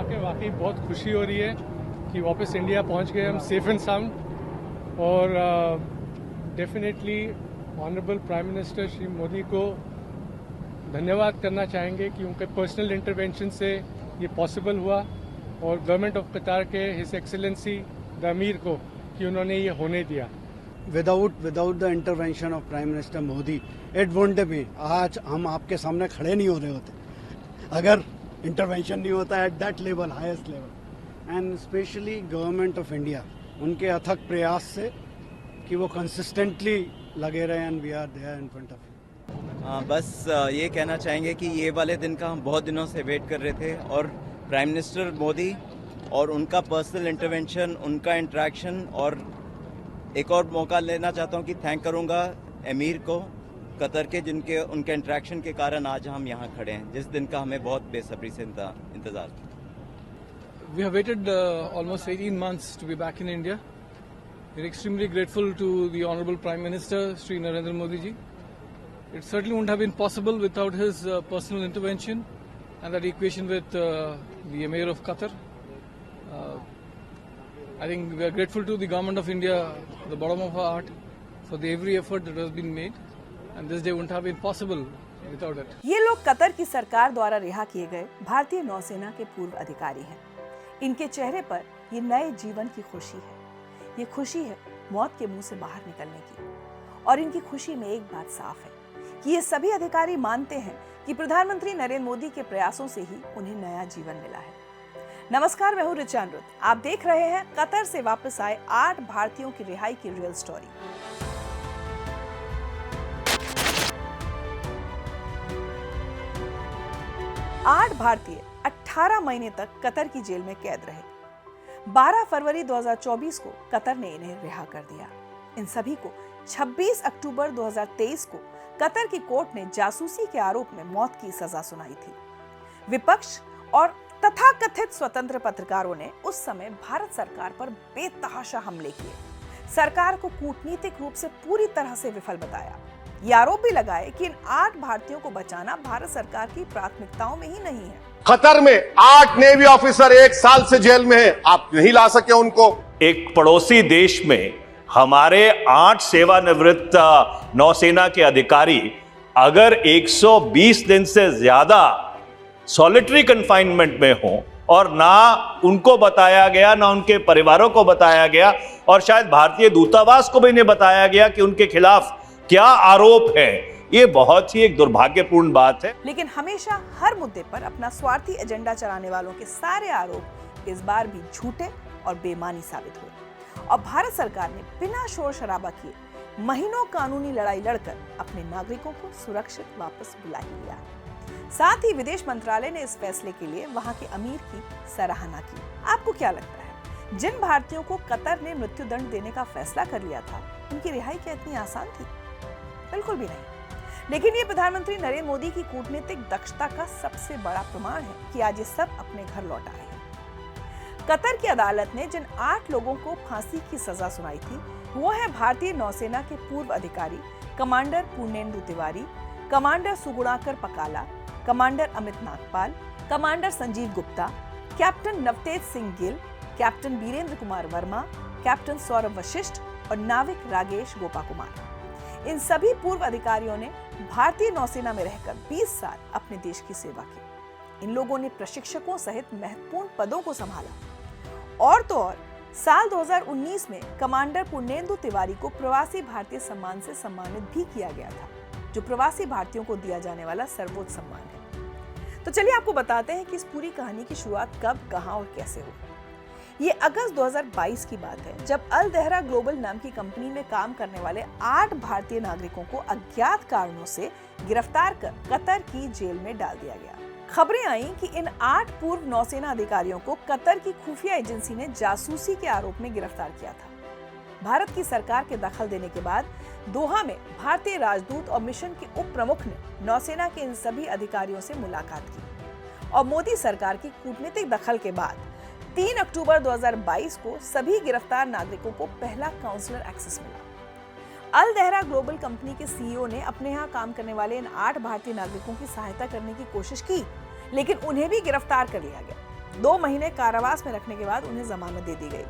आके वाकई बहुत खुशी हो रही है कि वापस इंडिया पहुंच गए हम सेफ एंड साउंड। और definitely honourable prime minister Shri Modi को धन्यवाद करना चाहेंगे कि उनके पर्सनल इंटरवेंशन से ये पॉसिबल हुआ, और गवर्नमेंट ऑफ कतार के हिज एक्सेलेंसी द अमीर को कि उन्होंने ये होने दिया। Without the intervention of Prime Minister Modi, it wouldn't be. आज हम आपके सामने खड़े नहीं हो रहे होते अगर इंटरवेंशन नहीं होता at that level, highest level. And specially government of India, उनके अथक प्रयास से कि वो कंसिस्टेंटली लगे रहे, and we are there in front of you. बस ये कहना चाहेंगे कि ये वाले दिन का हम बहुत दिनों से वेट कर रहे थे, और प्राइम मिनिस्टर मोदी और उनका पर्सनल इंटरवेंशन, उनका इंटरेक्शन, और एक और मौका लेना चाहता हूं कि थैंक करूंगा अमीर को कतर के, जिनके उनके इंटरेक्शन के कारण आज हम यहां खड़े हैं, जिस दिन का हमें बहुत बेसब्री से इंतजार था। We have waited almost 18 months to be back in India. We're extremely grateful to the Honorable Prime Minister, Shri Narendra Modi ji. It certainly wouldn't have been possible without his personal intervention and that equation with the Emir of Qatar. I think we are grateful to the Government of India, the bottom of our heart, for the every effort that has been made, and this day wouldn't have been possible without it. ये लोग Qatar की सरकार द्वारा रिहा किए गए भारतीय नौसेना के पूर्व अधिकारी हैं। इनके चेहरे पर ये नए जीवन की खुशी है। ये खुशी है मौत के मुंह से बाहर निकलने की, और इनकी खुशी में एक बात साफ है कि ये सभी अधिकारी मानते हैं कि प्रधानमंत्री नरेंद्र मोदी के प्रयासों से ही उन्हें नया जीवन मिला है। नमस्कार, मैं हूं ऋचा अनिरुद्ध। आप देख रहे हैं कतर से वापस आए 8 भारतीयों की रिहाई की रियल स्टोरी। आठ भारतीय 18 महीने तक कतर की जेल में कैद रहे। 12 फरवरी 2024 को कतर ने इन्हें रिहा कर दिया। इन सभी को 26 अक्टूबर 2023 को कतर की कोर्ट ने जासूसी के आरोप में मौत की सजा सुनाई थी। विपक्ष और तथाकथित स्वतंत्र पत्रकारों ने उस समय भारत सरकार पर बेतहाशा हमले किए, सरकार को कूटनीतिक रूप से पूरी तरह से विफल बताया। ये आरोप भी लगाए कि इन 8 भारतीयों को बचाना भारत सरकार की प्राथमिकताओं में ही नहीं है। कतर में 8 नेवी ऑफिसर 1 साल से जेल में हैं, आप नहीं ला सके उनको। एक पड़ोसी देश में हमारे 8 सेवानिवृत्त नौसेना के अधिकारी अगर 120 दिन से ज्यादा सॉलिटरी कन्फाइनमेंट में हो, और ना उनको बताया गया, ना उनके परिवारों को बताया गया, और शायद भारतीय दूतावास को भी नहीं बताया गया कि उनके खिलाफ क्या आरोप है, ये बहुत ही एक दुर्भाग्यपूर्ण बात है। लेकिन हमेशा हर मुद्दे पर अपना स्वार्थी एजेंडा चलाने वालों के सारे आरोप इस बार भी झूठे और बेमानी साबित हुए, और भारत सरकार ने बिना शोर शराबा किए महीनों कानूनी लड़ाई लड़कर अपने नागरिकों को सुरक्षित वापस बुला ही लिया। साथ ही विदेश मंत्रालय ने इस फैसले के लिए वहां के अमीर की सराहना की। आपको क्या लगता है, जिन भारतीयों को कतर ने मृत्युदंड देने का फैसला कर लिया था, उनकी रिहाई क्या इतनी आसान थी? बिल्कुल भी नहीं। लेकिन ये प्रधानमंत्री नरेंद्र मोदी की कूटनीतिक दक्षता का सबसे बड़ा प्रमाण है कि आज ये सब अपने घर लौट आए हैं। कतर की अदालत ने जिन 8 लोगों को फांसी की सजा सुनाई थी, वो है भारतीय नौसेना के पूर्व अधिकारी commander Purnendu Tiwari, commander Sugunakar Pakala, commander Amit Nagpal, commander Sanjeev Gupta, captain Navtej Singh Gill, captain Virendra Kumar Verma, captain Saurabh Vashisht और नाविक रागेश गोपा कुमार। इन सभी पूर्व अधिकारियों ने भारतीय नौसेना में रहकर 20 साल अपने देश की सेवा की। इन लोगों ने प्रशिक्षकों सहित महत्वपूर्ण पदों को संभाला। और तो और साल 2019 में कमांडर पूर्णेंदु तिवारी को प्रवासी भारतीय सम्मान से सम्मानित भी किया गया था, जो प्रवासी भारतीयों को दिया जाने वाला सर्वोच्च सम्मान है। तो चलिए आपको बताते हैं कि इस पूरी कहानी की शुरुआत कब, कहां और कैसे हुई। ये अगस्त 2022 की बात है, जब अल दहरा ग्लोबल नाम की कंपनी में काम करने वाले 8 भारतीय नागरिकों को अज्ञात कारणों से गिरफ्तार कर कतर की जेल में डाल दिया गया। खबरें आई कि इन 8 पूर्व नौसेना अधिकारियों को कतर की खुफिया एजेंसी ने जासूसी के आरोप में गिरफ्तार किया था। भारत की सरकार के दखल देने के बाद दोहा में भारतीय राजदूत और मिशन के उप प्रमुख ने नौसेना के इन सभी अधिकारियों से मुलाकात की, और मोदी सरकार की कूटनीतिक दखल के बाद 3 अक्टूबर 2022 को सभी गिरफ्तार नागरिकों को पहला काउंसलर एक्सेस मिला। अल दहरा ग्लोबल कंपनी के सीईओ ने अपने यहाँ काम करने वाले इन 8 भारतीय नागरिकों की सहायता करने की कोशिश की, लेकिन उन्हें भी गिरफ्तार कर लिया गया। 2 महीने कारावास में रखने के बाद उन्हें जमानत दे दी गई।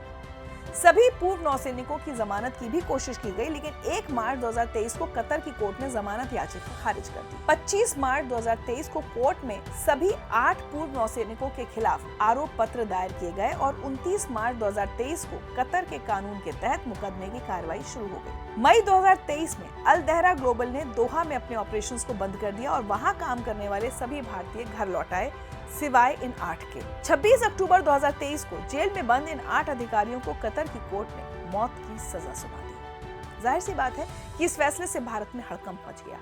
सभी पूर्व नौसैनिकों की जमानत की भी कोशिश की गई, लेकिन 1 मार्च 2023 को कतर की कोर्ट ने जमानत याचिका खारिज कर दी। 25 मार्च 2023 को कोर्ट में सभी 8 पूर्व नौसैनिकों के खिलाफ आरोप पत्र दायर किए गए और 29 मार्च 2023 को कतर के कानून के तहत मुकदमे की कार्रवाई शुरू हो गई। मई 2023 में अल दहरा ग्लोबल ने दोहा में अपने ऑपरेशंस को बंद कर दिया और वहां काम करने वाले सभी भारतीय घर लौट आए, सिवाय इन 8 के। 26 अक्टूबर 2023 को जेल में बंद इन 8 अधिकारियों को कतर की कोर्ट ने मौत की सजा सुना दी। जाहिर सी बात है कि इस फैसले से भारत में हड़कंप मच गया।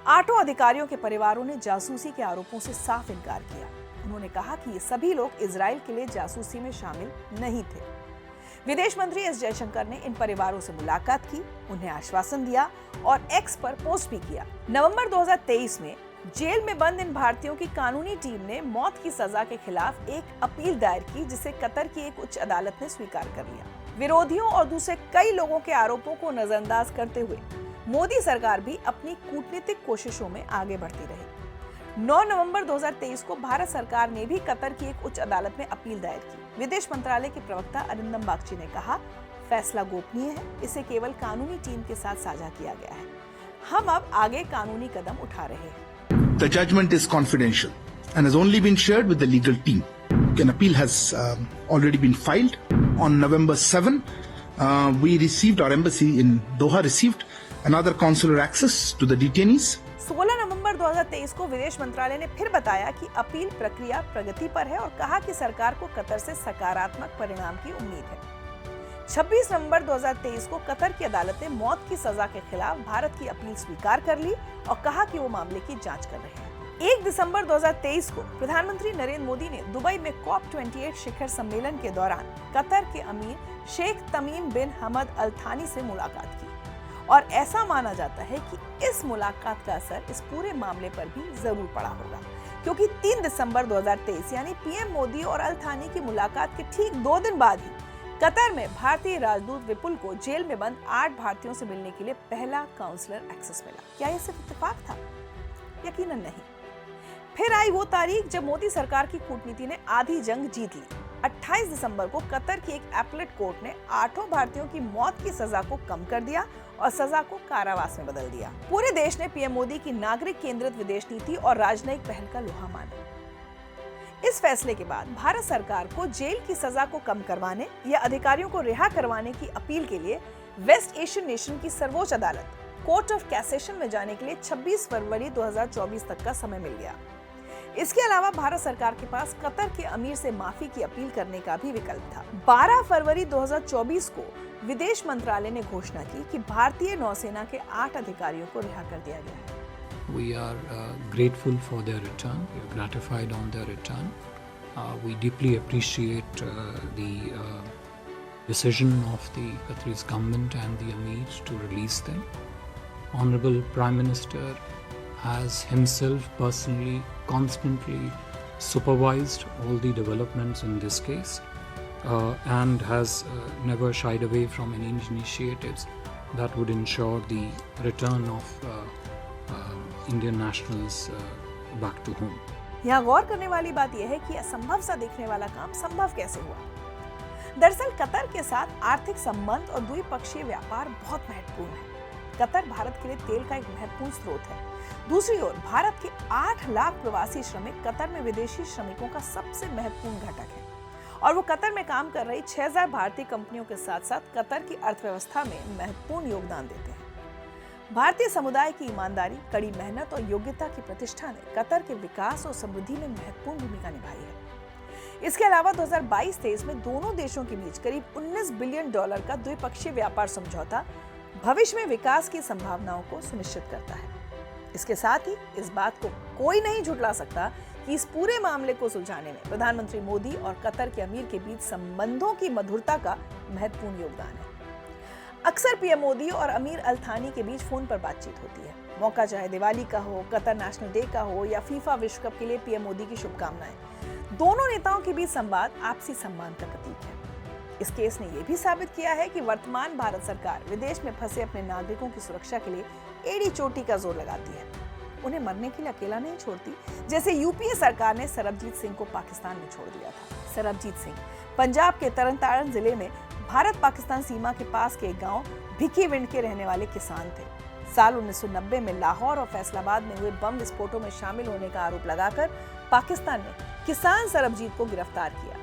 8 अधिकारियों के परिवारों ने जासूसी के आरोपों से साफ इनकार किया। उन्होंने कहा कि ये सभी लोग इजराइल के लिए जासूसी में शामिल नहीं थे। विदेश मंत्री एस जयशंकर ने इन परिवारों से मुलाकात की, उन्हें आश्वासन दिया और एक्स पर पोस्ट भी किया। नवंबर 2023 में जेल में बंद इन भारतीयों की कानूनी टीम ने मौत की सजा के खिलाफ एक अपील दायर की, जिसे कतर की एक उच्च अदालत ने स्वीकार कर लिया। विरोधियों और दूसरे कई लोगों के आरोपों को नजरअंदाज करते हुए मोदी सरकार भी अपनी कूटनीतिक कोशिशों में आगे बढ़ती रही। 9 नवंबर 2023 को भारत सरकार ने भी कतर की एक उच्च अदालत में अपील दायर की। विदेश मंत्रालय के प्रवक्ता अरिंदम बागची ने कहा, फैसला गोपनीय है, इसे केवल कानूनी टीम के साथ साझा किया गया है। हम अब आगे कानूनी कदम उठा रहे हैं। The judgment is confidential and has only been shared with the legal team. An appeal has already been filed. On November 7, we received, our embassy in Doha received another consular access to the detainees. 16 नवंबर 2023 को विदेश मंत्रालय ने फिर बताया कि appeal प्रक्रिया प्रगति पर है और कहा कि सरकार को कतर से सकारात्मक परिणाम की उम्मीद है। 26 नवंबर 2023 को कतर की अदालत ने मौत की सजा के खिलाफ भारत की अपील स्वीकार कर ली और कहा कि वो मामले की जांच कर रहे हैं। 1 दिसंबर 2023 को प्रधानमंत्री नरेंद्र मोदी ने दुबई में COP28 शिखर सम्मेलन के दौरान कतर के अमीर शेख तमीम बिन हमद अल थानी से मुलाकात की और ऐसा माना जाता है कि इस मुलाकात का असर इस पूरे मामले पर भी जरूर पड़ा होगा, क्योंकि 3 दिसंबर 2023 यानी पीएम मोदी और अल थानी की मुलाकात के ठीक 2 दिन बाद ही कतर में भारतीय राजदूत विपुल को जेल में बंद 8 भारतीयों से मिलने के लिए पहला काउंसलर एक्सेस मिला। क्या ये सिर्फ इत्तेफाक था? यकीनन नहीं। फिर आई वो तारीख जब मोदी सरकार की कूटनीति ने आधी जंग जीत ली। 28 दिसंबर को कतर की एक एपलेट कोर्ट ने 8 भारतीयों की मौत की सजा को कम कर दिया और सजा को कारावास में बदल दिया। पूरे देश ने पीएम मोदी की नागरिक केंद्रित विदेश नीति और राजनयिक पहल का लोहा माना। इस फैसले के बाद भारत सरकार को जेल की सजा को कम करवाने या अधिकारियों को रिहा करवाने की अपील के लिए वेस्ट एशियन नेशन की सर्वोच्च अदालत कोर्ट ऑफ कैसेशन में जाने के लिए 26 फरवरी 2024 तक का समय मिल गया। इसके अलावा भारत सरकार के पास कतर के अमीर से माफी की अपील करने का भी विकल्प था। 12 फरवरी 2024 को विदेश मंत्रालय ने घोषणा की कि भारतीय नौसेना के 8 अधिकारियों को रिहा कर दिया गया है। We are grateful for their return. We are gratified on their return. We deeply appreciate the decision of the Qatar's government and the Amirs to release them. Honorable Prime Minister has himself personally, constantly supervised all the developments in this case and has never shied away from any initiatives that would ensure the return of Indian nationals back to home. यहाँ गौर करने वाली बात यह है कि असंभव सा दिखने वाला काम संभव कैसे हुआ। दरअसल कतर के साथ आर्थिक संबंध और द्विपक्षीय व्यापार बहुत महत्वपूर्ण है। कतर भारत के लिए तेल का एक महत्वपूर्ण स्रोत है। दूसरी ओर भारत के 8 लाख प्रवासी श्रमिक कतर में विदेशी श्रमिकों का सबसे महत्वपूर्ण घटक है और वो कतर में काम कर रही 6000 भारतीय कंपनियों के साथ साथ कतर की अर्थव्यवस्था में महत्वपूर्ण योगदान देते हैं। भारतीय समुदाय की ईमानदारी, कड़ी मेहनत और योग्यता की प्रतिष्ठा ने कतर के विकास और समृद्धि में महत्वपूर्ण भूमिका निभाई है। इसके अलावा 2022-23 में दोनों देशों के बीच करीब $19 बिलियन का द्विपक्षीय व्यापार समझौता भविष्य में विकास की संभावनाओं को सुनिश्चित करता है। इसके साथ ही इस बात को कोई नहीं झुठला सकता कि इस पूरे मामले को सुलझाने में प्रधानमंत्री मोदी और कतर के अमीर के बीच संबंधों की मधुरता का महत्वपूर्ण योगदान है। अक्सर पीएम मोदी और अमीर अल थानी के बीच फोन पर बातचीत होती है। मौका चाहे दिवाली का हो, कतर नेशनल डे का हो या फीफा विश्व कप के लिए पीएम मोदी की शुभकामनाएं। दोनों नेताओं के बीच संवाद आपसी सम्मान का प्रतीक है। इस केस ने यह भी साबित किया है कि वर्तमान भारत सरकार विदेश में फंसे अपने नागरिकों की सुरक्षा के लिए एड़ी चोटी का जोर लगाती है। उन्हें मरने के लिए अकेला नहीं छोड़ती, जैसे यूपीए सरकार ने सरबजीत सिंह को पाकिस्तान में छोड़ दिया था। सरबजीत सिंह पंजाब के तरनतारन जिले में भारत पाकिस्तान सीमा के पास के एक गांव भिकीविंड के रहने वाले किसान थे। साल 1990 में लाहौर और फैसलाबाद में हुए बम विस्फोटों में शामिल होने का आरोप लगाकर पाकिस्तान ने किसान सरबजीत को गिरफ्तार किया।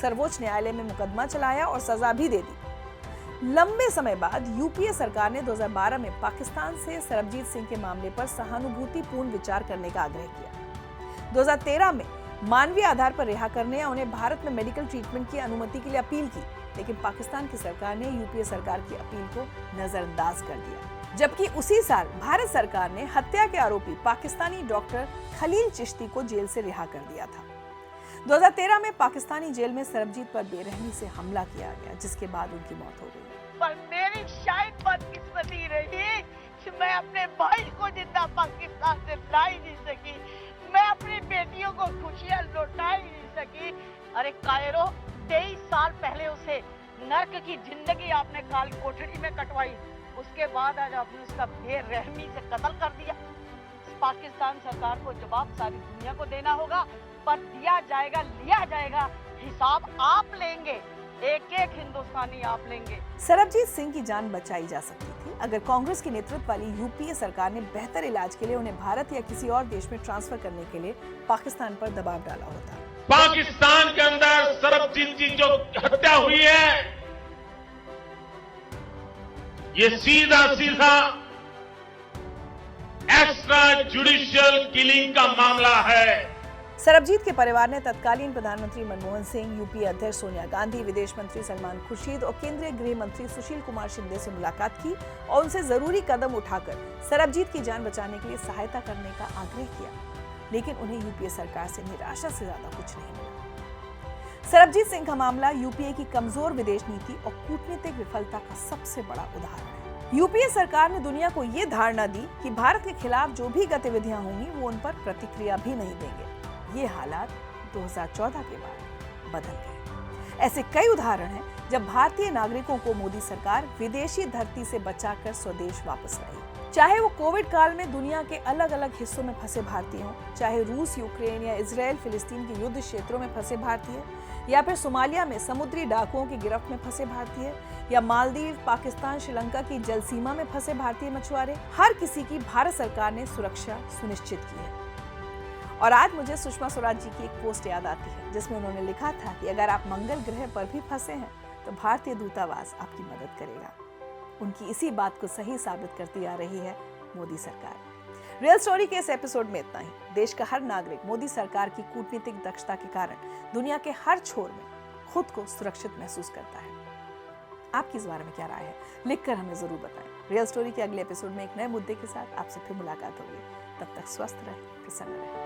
सर्वोच्च न्यायालय में मुकदमा चलाया और सजा भी दे दी। लंबे समय बाद यूपीए सरकार ने 2012 में पाकिस्तान से सरबजीत सिंह के मामले पर सहानुभूतिपूर्ण विचार करने का आग्रह किया। 2013 में मानवीय आधार पर रिहा करने या उन्हें भारत में मेडिकल ट्रीटमेंट की अनुमति के लिए अपील की, लेकिन पाकिस्तान की सरकार ने यूपीए सरकार की अपील को नजरअंदाज कर दिया। जबकि उसी साल भारत सरकार ने हत्या के आरोपी पाकिस्तानी डॉक्टर खलील चिश्ती को जेल से रिहा कर दिया था। 2013 में पाकिस्तानी जेल में सरबजीत पर बेरहमी से हमला किया गया, जिसके बाद उनकी मौत हो गई। पर मेरी शायद बदकिस्मती रही कि मैं अपने भाई को जिंदा पाकिस्तान से ला ही नहीं सकी, मैं अपनी बेटियों को खुशियां लौटा ही नहीं सकी। अरे कायरो, 23 साल पहले उसे नर्क की जिंदगी आपने काल कोठरी में कटवाई, उसके बाद आज आपने उसका बेरहमी से कत्ल कर दिया। पाकिस्तान सरकार को जवाब सारी दुनिया को देना होगा, पर दिया जाएगा, लिया जाएगा, हिसाब आप लेंगे, एक एक हिंदुस्तानी आप लेंगे। सरबजीत सिंह की जान बचाई जा सकती थी अगर कांग्रेस की नेतृत्व वाली यूपीए सरकार ने बेहतर इलाज के लिए उन्हें भारत या किसी और देश में ट्रांसफर करने के लिए पाकिस्तान पर दबाव डाला होता। पाकिस्तान के अंदर सरबजीत की जो हत्या हुई है, ये सीधा सीधा एक्स्ट्रा जुडिशियल किलिंग का मामला है। सरबजीत के परिवार ने तत्कालीन प्रधानमंत्री मनमोहन सिंह, यूपीए अध्यक्ष सोनिया गांधी, विदेश मंत्री सलमान खुर्शीद और केंद्रीय गृह मंत्री सुशील कुमार शिंदे से मुलाकात की और उनसे जरूरी कदम उठाकर सरबजीत की जान बचाने के लिए सहायता करने का आग्रह किया, लेकिन उन्हें यूपीए सरकार से निराशा से ज्यादा कुछ नहीं मिला। सरबजीत सिंह का मामला यूपीए की कमजोर विदेश नीति और कूटनीतिक विफलता का सबसे बड़ा उदाहरण है। यूपीए सरकार ने दुनिया को ये धारणा दी कि भारत के खिलाफ जो भी गतिविधियां होंगी वो उन पर प्रतिक्रिया भी नहीं देंगे। ये हालात 2014 के बाद बदल गए। ऐसे कई उदाहरण हैं जब भारतीय नागरिकों को मोदी सरकार विदेशी धरती से बचाकर स्वदेश वापस लाई। चाहे वो कोविड काल में दुनिया के अलग अलग हिस्सों में फंसे भारतीय हों, चाहे रूस, यूक्रेन या इजराइल, फिलिस्तीन के युद्ध क्षेत्रों में फंसे भारतीय, या फिर सोमालिया में समुद्री डाकुओं की गिरफ्त में फंसे भारतीय, या मालदीव, पाकिस्तान, श्रीलंका की जल सीमा में फंसे भारतीय मछुआरे, हर किसी की भारत सरकार ने सुरक्षा सुनिश्चित की है। और आज मुझे सुषमा स्वराज जी की एक पोस्ट याद आती है जिसमें उन्होंने लिखा था कि अगर आप मंगल ग्रह पर भी फंसे हैं तो भारतीय दूतावास आपकी मदद करेगा। उनकी इसी बात को सही साबित करती आ रही है मोदी सरकार। रियल स्टोरी के इस एपिसोड में इतना ही। देश का हर नागरिक मोदी सरकार की कूटनीतिक दक्षता के कारण दुनिया के हर छोर में खुद को सुरक्षित महसूस करता है। आपकी इस बारे में क्या राय है, लिखकर हमें जरूर बताएं। रियल स्टोरी के अगले एपिसोड में एक नए मुद्दे के साथ आपसे फिर मुलाकात होगी। तब तक स्वस्थ रहें, प्रसन्न रहें।